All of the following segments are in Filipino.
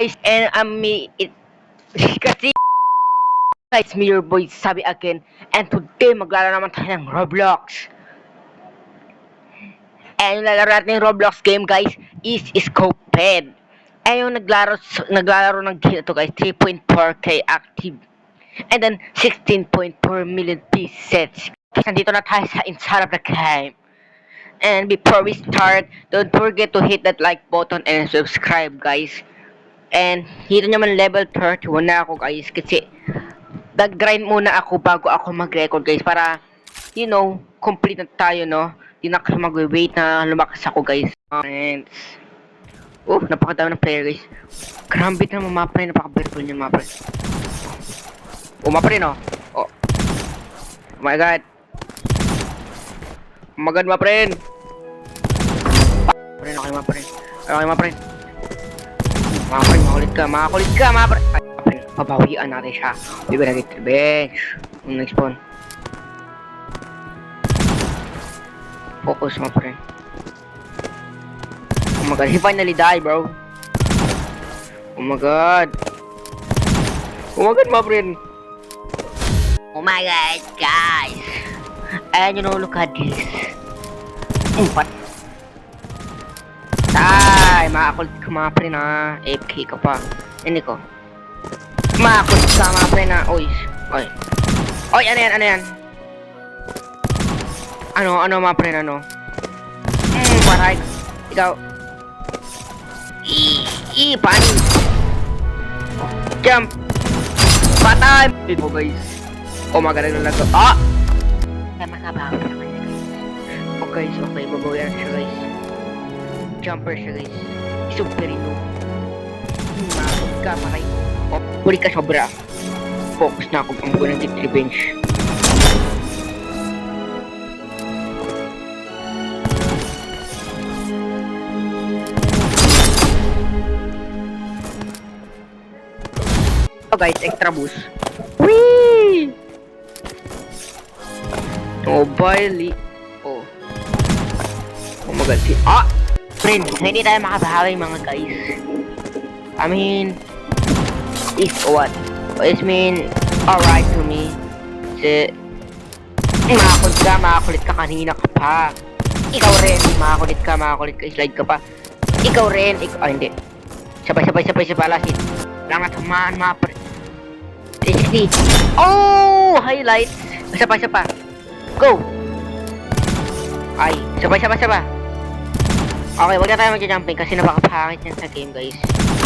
guys, and kasi guys, me your boy Sabi again, and today maglalaro naman tayo ng Roblox. And yung lalaro natin yung Roblox game guys is Scoped. And yung naglalaro ng game to guys, 3.4k active. And then 16.4 million pieces. Nandito na tayo sa inside of the game. And before we start, don't forget to hit that like button and subscribe guys. And hito naman level 31 na ako guys kasi nag-grind muna ako bago ako mag-record guys para you know, complete na tayo no. Di na kasi mag-wait na lumakas ako guys. And napakadami ng player guys. Grabe na mga pre, napaka-beautiful niya mga pre. Mga pre no. Oh my god. Oh my god mga pre. Okay mga pre. Okay mga pre. Mga pre, makulit ka mga pre. Ay, mga pre, pabawian natin siya. Di ba nag-get revenge? Yung nag-spawn. Focus mga pre. Oh my god, he finally died bro. Oh my god. Oh my god mga pre. Oh my god guys. And you know, look at this. Umpat. Ay, makakulit ka mga pre na AFK ka pa. Hindi ko. Makakulit ka mga pre na. Oy. Oy, ano yan? Ano mga pre na ano? Paray. Ikaw. Paano? Jump. Patay. Dito guys. Oh my god, naglalag ko. Kaya makabawi naman siya guys. Okay, so okay, mabawian siya guys. Jumper siya guys. Super ino. Makakot ka, maray. Huli ka sobra. Focus na ako pang gunang get revenge. Oh guys, extra boost. Whee! Mobile. Oh my god, friend, hindi tayo makabawi mga guys. I mean, is what? It mean, alright to me. Kasi, makakulit ka kanina ka pa. Ikaw rin, makakulit ka, slide ka pa. Ikaw rin, hindi. Sabay lasit. Wala nga tamaan mga pre. 60. Oh! Highlights. Isa pa. Go! Ay, sabay. Okay, wag na tayo mag-jumping kasi napakapangit yan sa game, guys.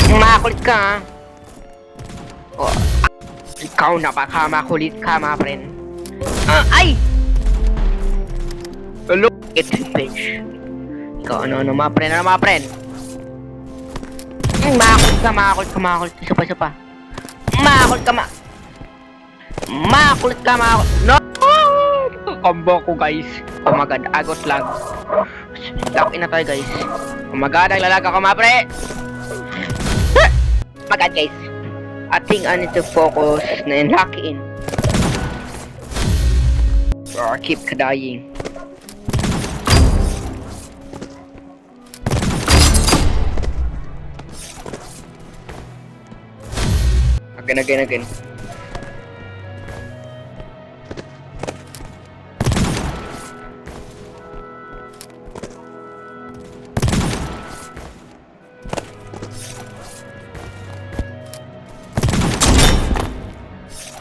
Makakulit ka, ha? Oh, ikaw napakamakulit ka, mga friend. Ay! Hello? Get revenge. Ikaw, ano, mga friend? Makakulit ka. Isa pa. Makakulit ka. No! Combo ko guys. Oh my god, agot lag. Lock in na tayo guys. Oh my god, naglalag ako mga pre. Oh my god guys, I think I need to focus and lock in. Or keep dying. Again.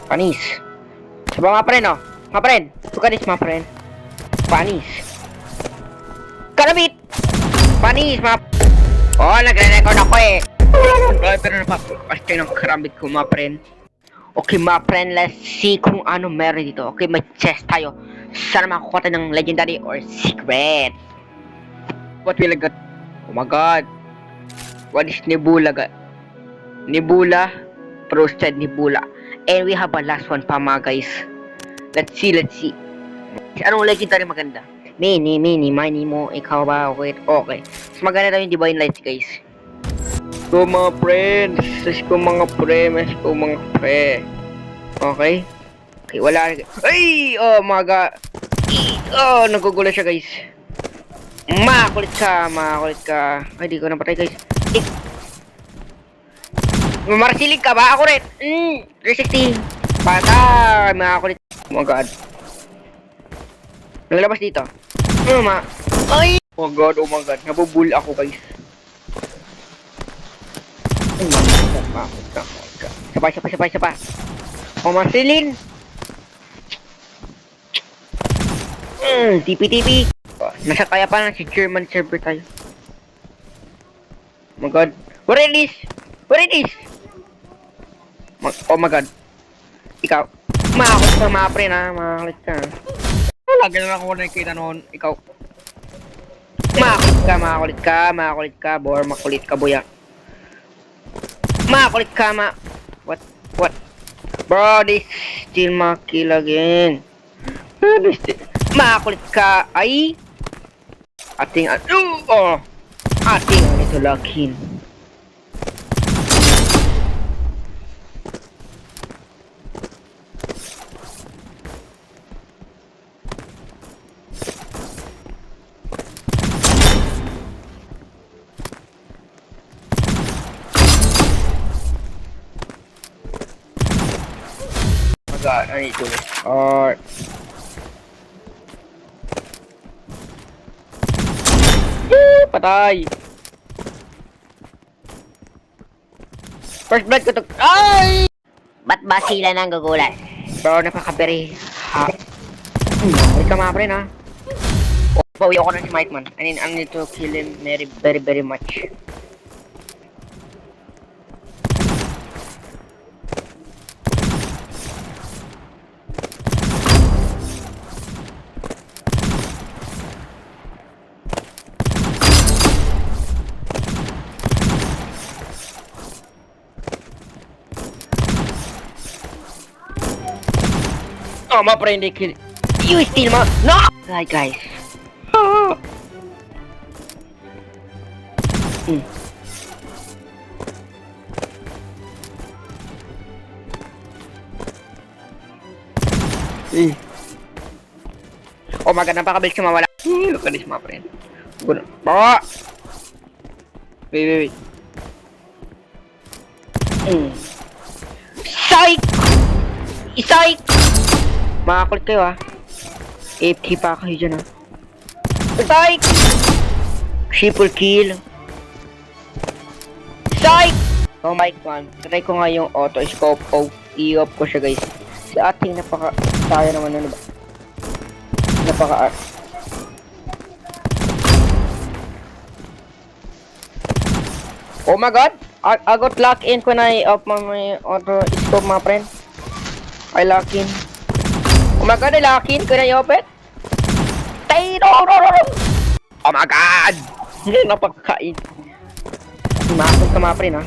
Panis. Sabi mga friend, oh. Mga friend. Look at this, mga friend. Panis. Kalabit! Panis, mga... Oh, nagre-record ako eh. Pero napapakasta ng karambit ko, mga friend. Okay, mga friend, let's see kung ano meron dito. Okay, may chest tayo. Sana makakuha tayo ng legendary or secret. What will I get? Oh my god. What is Nebula? Nebula? Roasted Nebula. And we have a last one pa mga guys. Let's see. Anong legendary maganda? Mini, mo. Ikaw ba? Okay. Mas maganda daw yung Divine Lights guys. So mga friends. Mga pre. Okay, wala. Ay! Oh my god. Oh, nagugulo siya guys. Makulit ka. Ay, di ko napatay guys. Marsilig ka ba? Ako rin. 360. Patay. Mga kulit. Oh my god. Naglabas dito. Ay! Oh my god, oh my god. Nabubul ako guys. Oh my god. Sabay. Oh, Marcelin. TP. Nasa kaya pa lang si German server tayo. Oh my god. What is this? Oh my god. Ikaw. Makakot ka mga pre na. Makakulit ka. Lagi na lang ako nakikita noon. Ikaw. Makakulit ka. Bor, makulit ka boya. Makulit ka What? Bro, this still makill again. Makulit ka. Ay. Ating ito lakin. God, I need to restart. Patay. First blood ko to. Ay! Ba't ba sila nang gugulat? Bro, napaka-very hot. Wait ka mga pre na. Pauwi ako na si Mike man. I need to kill him very much. Oh, my friend, they kill. You still no! Right, guys. Oh my god, napakabilis siya mawala. Look at this, my friend. Good. Bawa! Wait. Psych! Makakulit kayo ah. AFK pa kayo dyan ah. Psych! Triple kill. Psych! Oh my god. Try ko nga yung auto scope. I-off ko siya guys. Si ating tayo naman ano ba? Oh my god! I got lock in when I off my auto scope my friend. I lock in. Oh my god, I lock in. Can I open? No. Oh my god! Napakain. Makakot ka mga friend ha.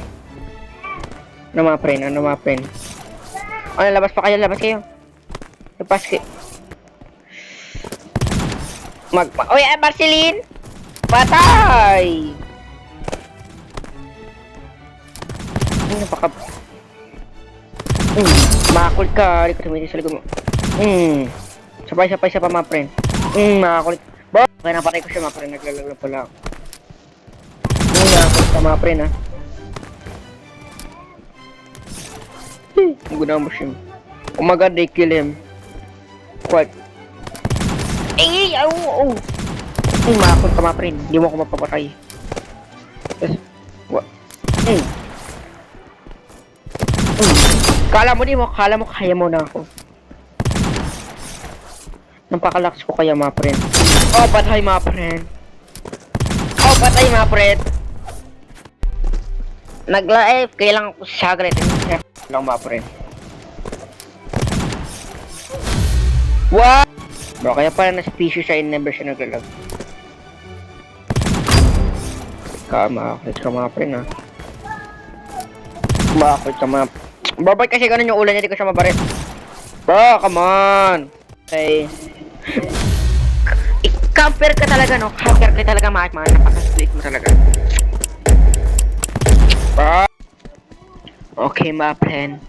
Ano mga friend? Ano, labas kayo. Labas kayo. Oy, Marceline! Patay! Makakulit ka. Hindi ko tumiti sa likod mo. Sabay siya pa mga friend. Makakulit. Kaya napatay ko siya mga friend. Naglalaglag pala ako. Makakulit ka mga friend ha. Guna mo siya. Oh my god, they kill him. What? Makakulit ka mga friend. Hindi mo ako mapapatay. What? Kala mo kaya mo na ako. Napakalakas ko kaya mga friend. Oh, patay mga friend. Nag-live, kailangan ko sagret. Lang mga friend. What? Bro, kaya pala na-species siya in never siya naglalag. Makakit ka mga friend ha. Bro, ba't kasi ganun yung ulan niya, di ko siya mabarit. Bro, come on. Okay. I-camper ka talaga, no? Camper ka talaga, mga napaka-split mo talaga. Bro. Okay, mga friend.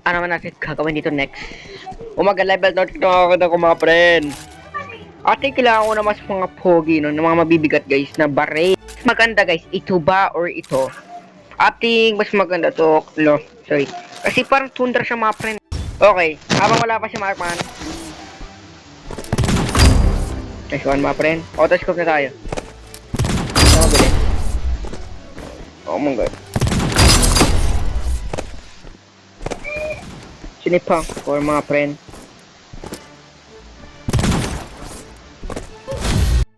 Ano naman natin gagawin dito next? Level 30 na ako mga friend. Ate, kailangan ko na mas mga pogi, no? Ng mga mabibigat, guys, na barret. Maganda, guys. Ito ba or ito? Ating mas maganda to. No, sorry. Kasi parang tundra siya mga friend. Okay, habang wala pa si Markman. Nice one mga friend. Autoscope na tayo. Oh, bilis. Oh my god. Sinipang for mga friend.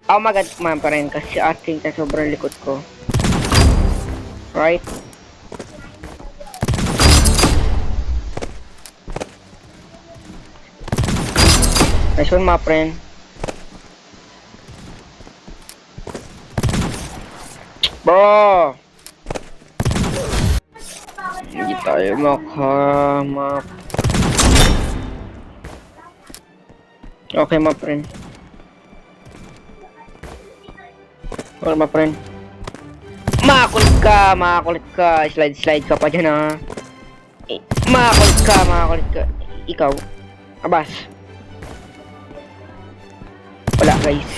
Oh my god mga friend. Kasi ating sa sobrang likod ko. Right? Nice one mga friend. Bro! Hindi tayo makamap. Okay mga friend. Okay mga friend. Makakulit ka. Slide ka pa dyan ha. Makakulit ka. Ikaw. Abas. Wala guys.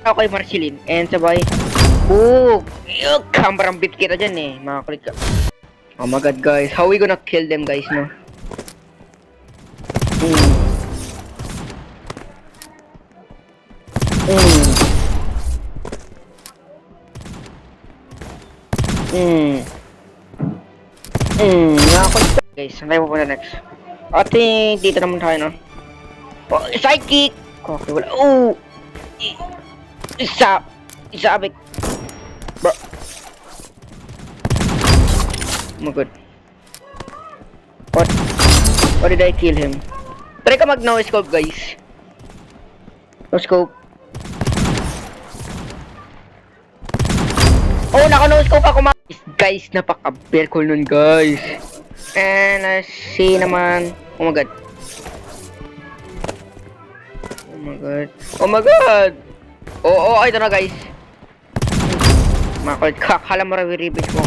Okay Marceline. And sabay. Kambarambit kita dyan eh. Makakulit ka. Oh my god guys. How we gonna kill them guys no? Nakakulit ka guys. Saan tayo pupunta next? Ating dito naman tayo no? Oh, sidekick! Okay wala. Isabik. Bro. Oh my god. What did I kill him? Try ka mag no scope guys. No scope. Oh naka no scope ako guys, napaka-bear cool nun guys. And let's see naman. Oh my god. Oh my god. Oh, ito na guys. Makulit ka. Kala mo rawi-ribis mo.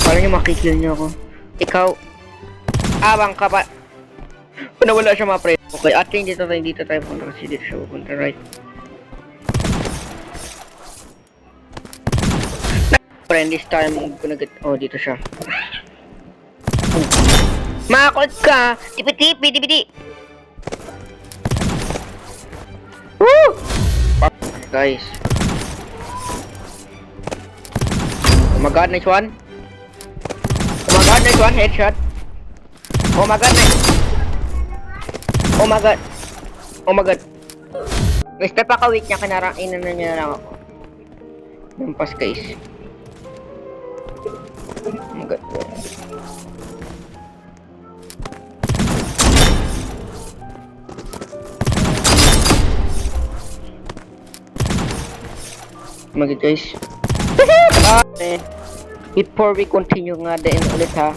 Kala nyo makikill nyo ako. Ikaw. Abang ka pa. Nawala siya mga pre. Okay, ating dito tayo punta kasi dito siya pupunta, right? Friend, this time I'm gonna get... Oh, dito siya. Makulit ka. Tipi-tipi. Woo! Guys. Oh my god, nice one. Oh my god, nice one. Headshot. Oh my god, nice. Oh my god. Oh my god. Guys, napaka-weak niya. Kinarainan na niya lang ako. Nampas guys. Oh my god. Magid guys. Before we continue nga din ulit ha,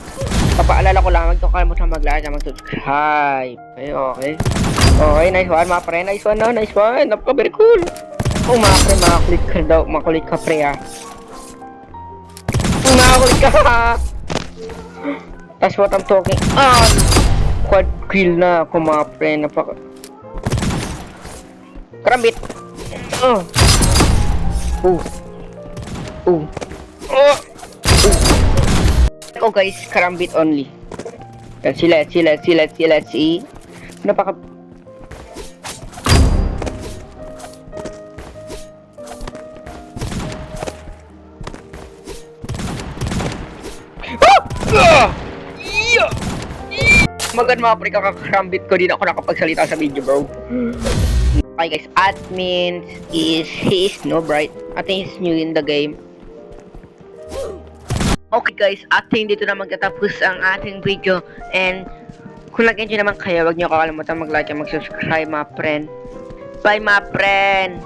papaalala ko lang, huwag nyo kalimutan mag-like at mag-subscribe. Okay. Okay, nice one mga pre. Nice one. Napaka very cool. Oh mga pre, makakulit ka daw. Makulit ka pre ha. Makakulit ka ha. That's what I'm talking on. Quad kill na ako mga pre. Napaka karambit. Oh guys, karambit only. Let's see. Napaka Magand mga pre, kakarambit ko, din ako nakapagsalita sa video bro. Okay guys, admin is he is noob, right? I think he's new in the game. Okay guys, ating dito na magtatapos ang ating video. And kung nag-enjoy naman kayo, huwag niyo kakalimutan mag-like at mag-subscribe mga friend. Bye mga friend!